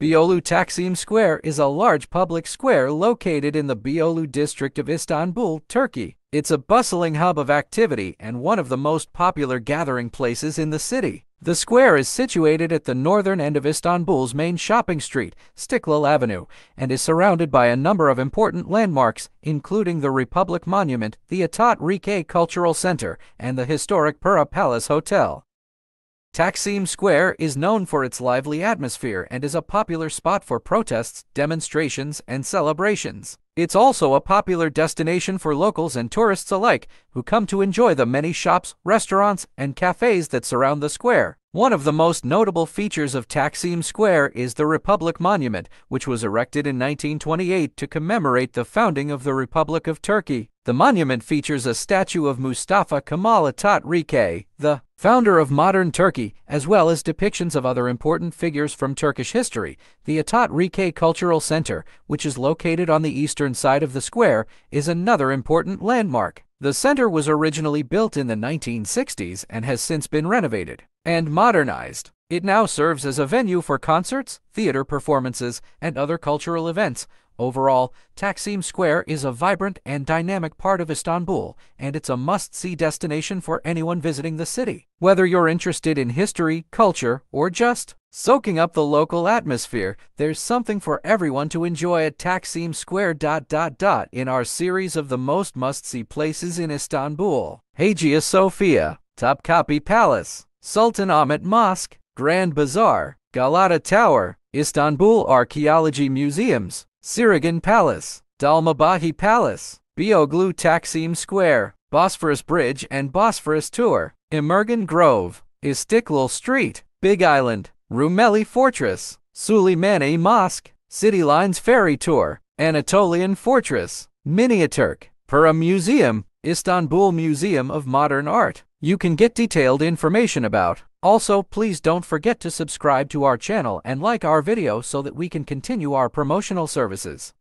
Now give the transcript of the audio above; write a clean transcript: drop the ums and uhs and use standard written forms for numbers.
Beyoğlu Taksim Square is a large public square located in the Beyoglu district of Istanbul, Turkey. It's a bustling hub of activity and one of the most popular gathering places in the city. The square is situated at the northern end of Istanbul's main shopping street, Istiklal Avenue, and is surrounded by a number of important landmarks, including the Republic Monument, the Atatürk Cultural Center, and the historic Pura Palace Hotel. Taksim Square is known for its lively atmosphere and is a popular spot for protests, demonstrations, and celebrations. It's also a popular destination for locals and tourists alike who come to enjoy the many shops, restaurants, and cafes that surround the square. One of the most notable features of Taksim Square is the Republic Monument, which was erected in 1928 to commemorate the founding of the Republic of Turkey. The monument features a statue of Mustafa Kemal Atatürk, the founder of modern Turkey, as well as depictions of other important figures from Turkish history. The Atatürk Cultural Center, which is located on the eastern side of the square, is another important landmark. The center was originally built in the 1960s and has since been renovated and modernized. It now serves as a venue for concerts, theater performances, and other cultural events. Overall, Taksim Square is a vibrant and dynamic part of Istanbul, and it's a must-see destination for anyone visiting the city. Whether you're interested in history, culture, or just soaking up the local atmosphere, there's something for everyone to enjoy at Taksim Square. In our series of the most must-see places in Istanbul: Hagia Sophia, Topkapi Palace, Sultan Ahmet Mosque, Grand Bazaar, Galata Tower, Istanbul Archaeology Museums, Sirigan Palace, Dolmabahce Palace, Beyoglu Taksim Square, Bosphorus Bridge and Bosphorus Tour, Emirgan Grove, Istiklal Street, Big Island, Rumeli Fortress, Süleymaniye Mosque, City Lines Ferry Tour, Anatolian Fortress, Miniaturk, Pura Museum, Istanbul Museum of Modern Art. You can get detailed information about. Also, please don't forget to subscribe to our channel and like our video so that we can continue our promotional services.